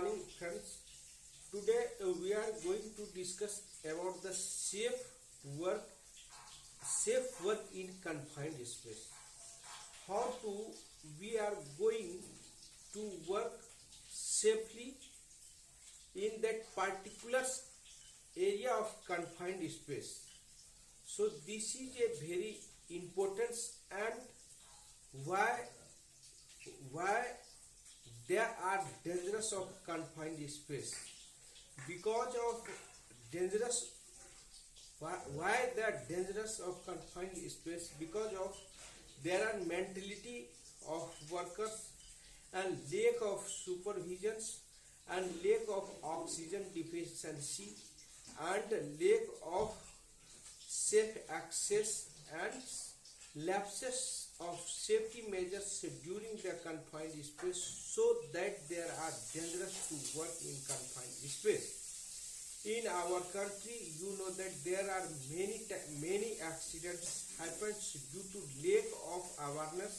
morning, friends. Today we are going to discuss about the work, safe work in confined space. How to we are going to work safely in that particular area of confined space. So this is a very important, and why there are dangerous of confined space, because of dangerous why they are dangerous of confined space, because of there are mentality of workers and lack of supervisions and lack of oxygen deficiency and lack of safe access and lapses of safety measures during the confined space, so that there are dangerous to work in confined space. In our country, you know that there are many accidents happens due to lack of awareness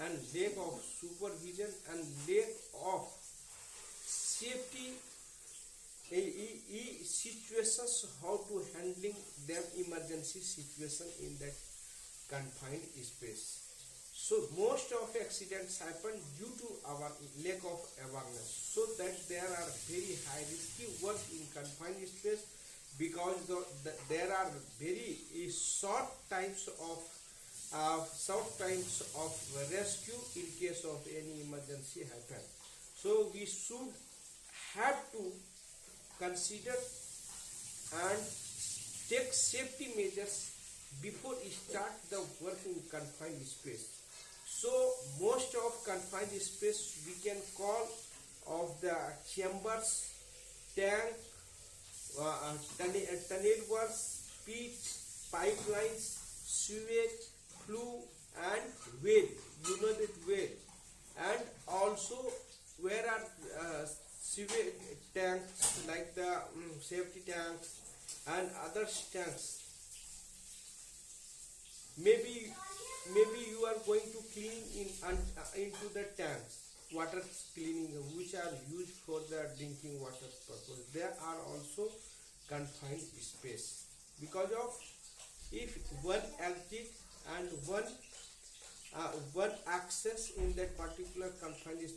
and lack of supervision and lack of safety situations, how to handling them emergency situation in that confined space. So most of accidents happen due to our lack of awareness, so that there are very high risky work in confined space, because there are very short times of rescue in case of any emergency happen. So we should have to consider and take safety measures before we start the work in confined space. So most of confined space we can call of the chambers, tank, tunnel works, pitch, pipelines, sewage, flue and well. You know that well. And also where are sewage tanks like the safety tanks and other tanks. Maybe you are going to clean into the tanks, water cleaning, which are used for the drinking water purpose. There are also confined space, because of if one exit and one access in that particular confined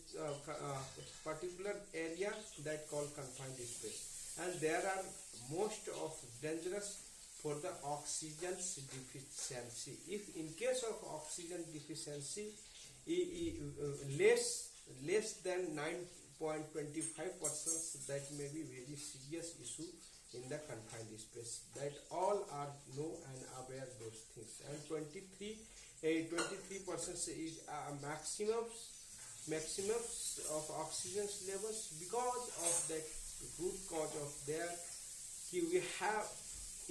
particular area, that called confined space, and there are most of dangerous for the oxygen deficiency. If in case of oxygen deficiency less than 9.25%, that may be very serious issue in the confined space. That all are know and aware those things. And 23% is maximums of oxygen levels, because of that root cause of there.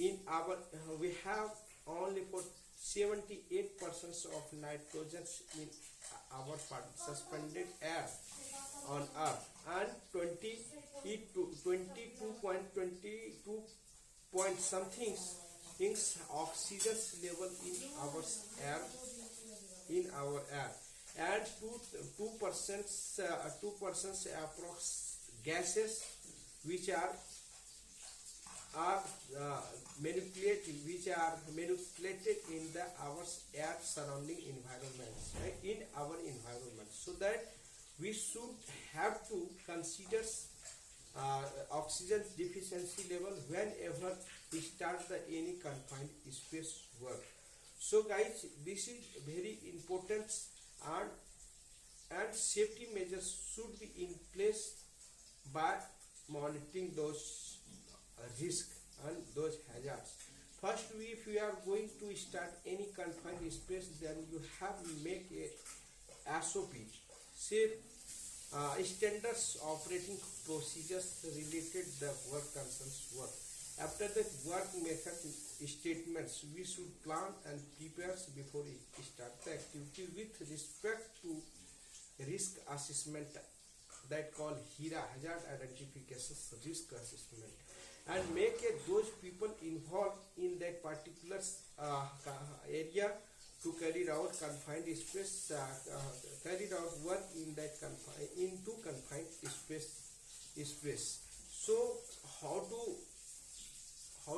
We have only for 78% of nitrogen in our suspended air on Earth, and 22 point something oxygen level in our air, and 2% approx gases which are manipulated in the our air surrounding environment, right? In our environment, so that we should have to consider oxygen deficiency level whenever we start any confined space work. So guys, this is very important, and safety measures should be in place by monitoring those risk and those hazards. First, if you are going to start any confined space, then you have to make a SOP, safe standards operating procedures related the work concerns work. After the work method statements, we should plan and prepare before we start the activity with respect to risk assessment, that called HIRA, hazard identification risk assessment, and make those people involved in that particular area to carry out confined space, carry out work in that confined space space. So how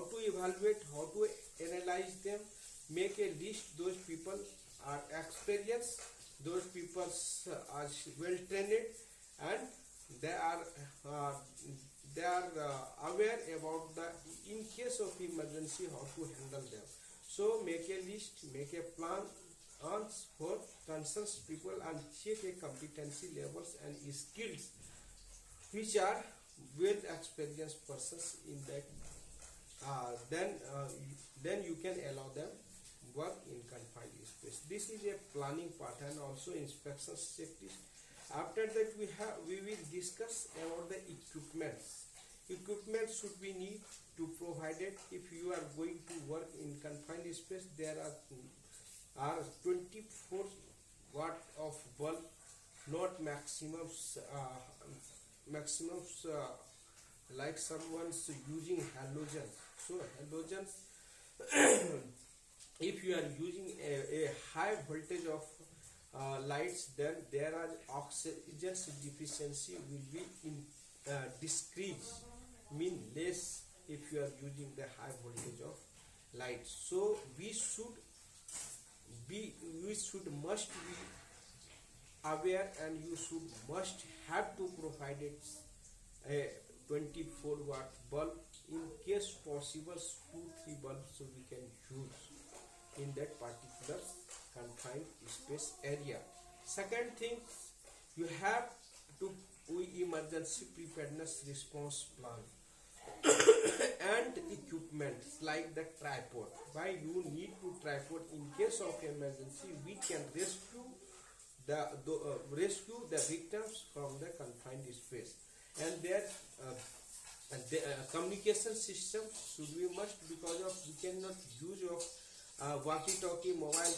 to evaluate, how to analyze them, make a list. Those people are experienced, those people are well trained, and they are uh, aware about the in case of emergency how to handle them. So make a list, make a plan on for concerns people, and check a competency levels and skills which are well experienced persons in that. Then you can allow them work in confined space. This is a planning part, and also inspection safety. After that we will discuss about the equipments. Equipment should be need to provided. If you are going to work in confined space, there are 24 watt of bulb, not maximums like someone's using halogens. So halogens, if you are using a high voltage of lights, then there are oxygen deficiency will be in decrease, mean less if you are using the high voltage of light. So we must be aware, and you should must have to provide it a 24 watt bulb, in case possible 2-3 bulbs so we can use in that particular confined space area. Second thing, you have to emergency preparedness response plan and equipment like the tripod. Why you need to tripod? In case of emergency, we can rescue the victims from the confined space, and their communication system should be must, because of we cannot use of walkie-talkie, mobile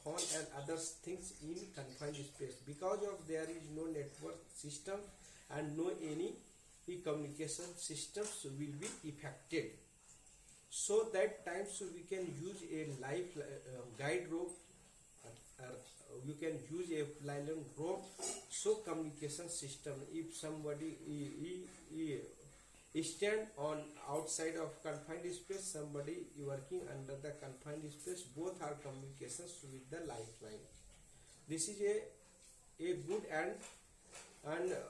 phone and other things in confined space, because of there is no network system and no any communication systems will be affected. So that time so we can use a life guide rope, you can use a nylon rope. So communication system, if somebody stand on outside of confined space, somebody working under the confined space, both are communications with the lifeline. This is a good and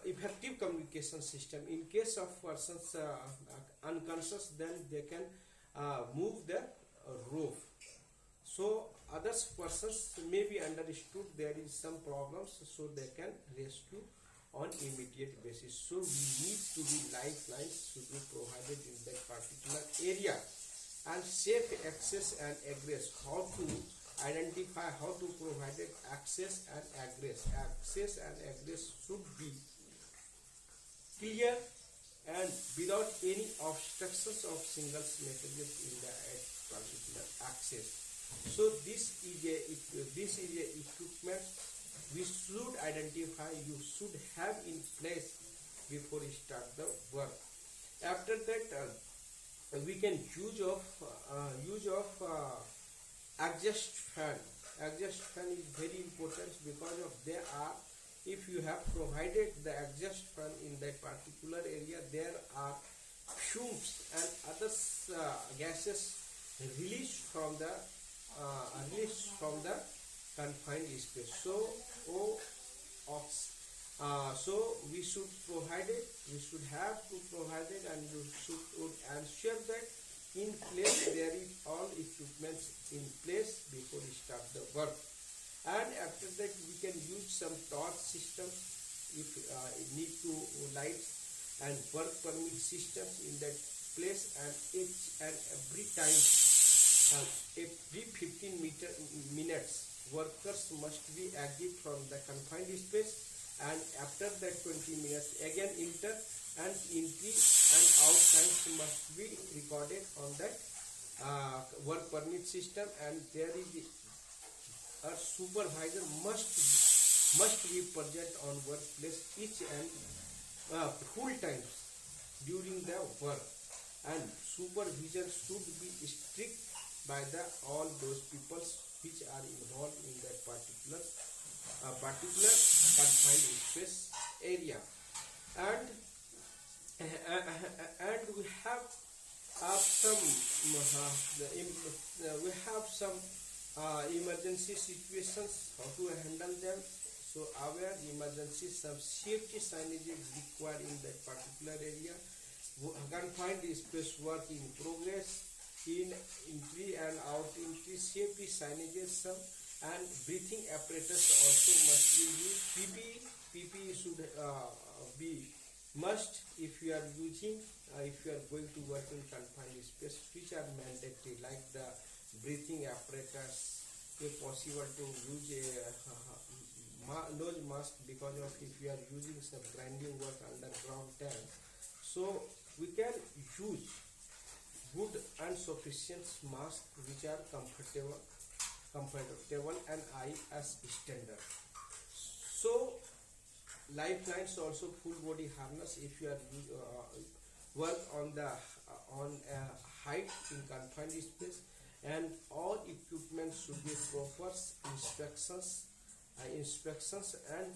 effective communication system. In case of persons unconscious, then they can move the rope. So others persons may be understood there is some problems, so they can rescue on immediate basis. So we need to be lifelines should be provided in that particular area. And safe access and egress, how to identify, how to provide access and egress. Access and egress should be clear and without any obstructions of single messages in the particular access. So this is a equipment we should identify, you should have in place before you start the work. After that we can use of exhaust fan. Exhaust fan is very important, because of there are, if you have provided the exhaust fan in that particular area, there are fumes and other gases released from the confined space. So we should provide it, we should have to provide it, and you should ensure that in place there is all equipments in place before we start the work. And after that we can use some torch systems if need to light and work permit systems in that place, and each and every time every 15 minutes workers must be exit from the confined space, and after that 20 minutes again enter, and entry and out times must be recorded on that work permit system. And there is a supervisor must be present on workplace each and full times during the work, and supervision should be strict by the all those people which are involved in that particular confined space area. And And we have some we have some emergency situations, how to handle them. So aware emergency, some safety signage is required in that particular area. Confined space work in progress, in entry and out entry safety signages, some, and breathing apparatus also must be used. PPE should be must if you are using, if you are going to work in confined space, which are mandatory, like the breathing apparatus. If possible to use a nose mask, because of if you are using some grinding work underground tank, so we can use good and sufficient mask which are comfortable and eye as standard. So lifelines also, full body harness if you are work on the on a height in confined space, and all equipment should be proper inspections and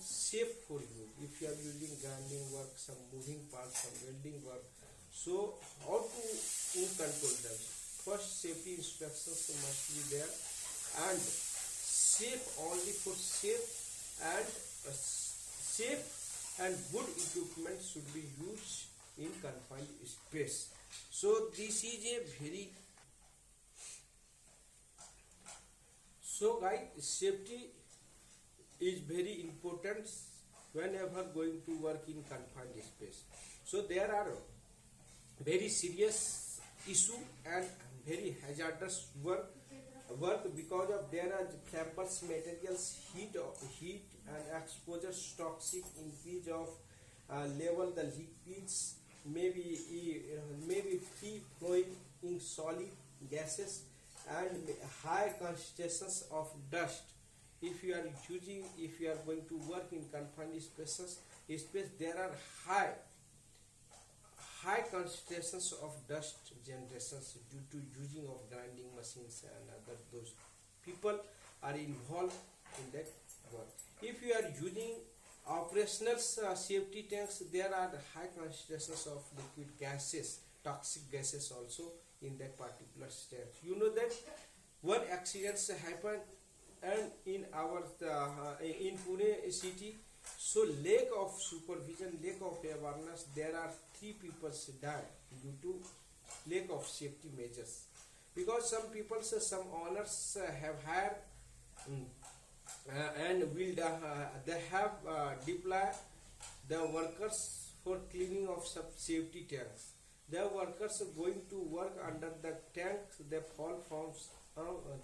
safe for you. If you are using grinding work, some moving parts, some welding work, so how to control them? First, safety inspections must be there, and safe only for safe and good equipment should be used in confined space. So this is a very, so guys, safety is very important whenever going to work in confined space. So there are very serious issue and very hazardous work because of there are campus materials, heat and exposure toxic, increase of level the liquids, maybe free flowing in solid gases, and high concentrations of dust. If you are going to work in confined space, there are high concentrations of dust generations due to using of grinding machines, and other those people are involved in that work. If you are using operational safety tanks, there are high concentrations of liquid gases, toxic gases also in that particular tank. You know that one accident happened and in our in Pune city. So lack of supervision, lack of awareness, there are 3 people died due to lack of safety measures. Because some people, some owners have hired and will they have deployed the workers for cleaning of some safety tanks. The workers are going to work under the tanks. They fall from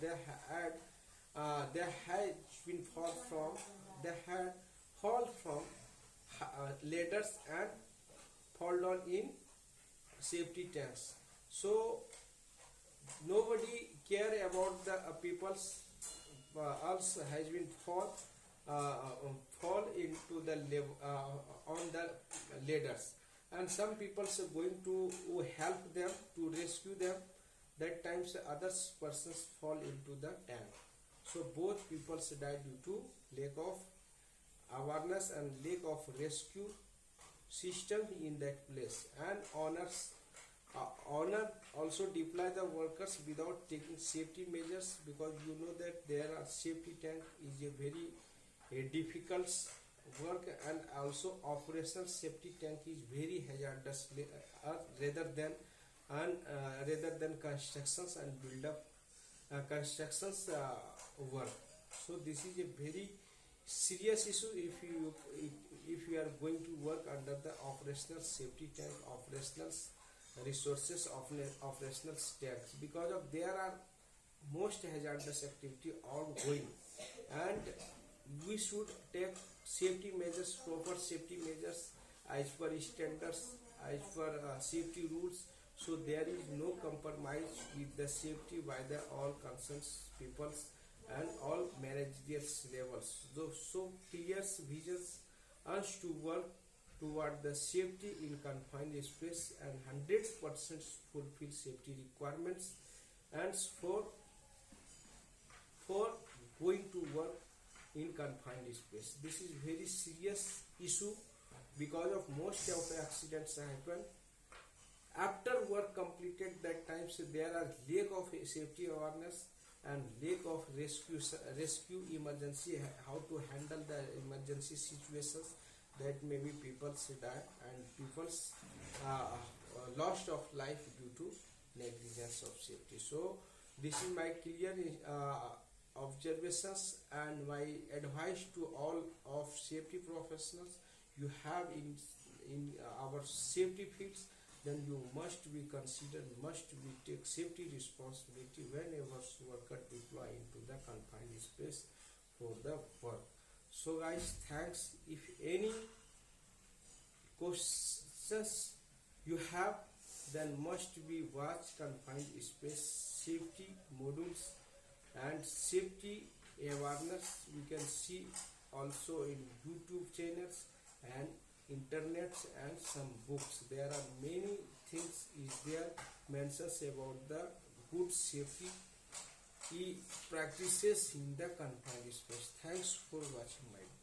they had been fall from ladders and fall down in safety tanks. So nobody care about the people's also has been fall into the on the ladders, and some people are going to help them to rescue them. That times other persons fall into the tank. So both people died due to lack of awareness and lack of rescue system in that place. And owner also deploy the workers without taking safety measures, because you know that there are safety tank is a very difficult work, and also operational safety tank is very hazardous rather than constructions and build up constructions work. So this is a very serious issue if you are going to work under the operational safety tank, operational resources of operational tanks, because of there are most hazardous activity ongoing, and we should take safety measures, proper safety measures as per standards, as per safety rules. So there is no compromise with the safety by the all concerned peoples and all managerial levels. So clear visions us to work toward the safety in confined space and 100% fulfill safety requirements, and for going to work in confined space. This is very serious issue because of most of the accidents happen after work completed. That times there are lack of safety awareness and lack of rescue emergency, how to handle the emergency situations, that maybe people die and people's loss of life due to negligence of safety. So this is my clear observations and my advice to all of safety professionals. You have in our safety fields, then you must be considered, must be take safety responsibility whenever worker deploy into the confined space for the work. So guys, thanks. If any questions you have, then must be watch confined space safety modules and safety awareness. We can see also in YouTube channels and internet and some books. There are many things is there mentions about the good safety practices in the confined space. Thanks for watching my video.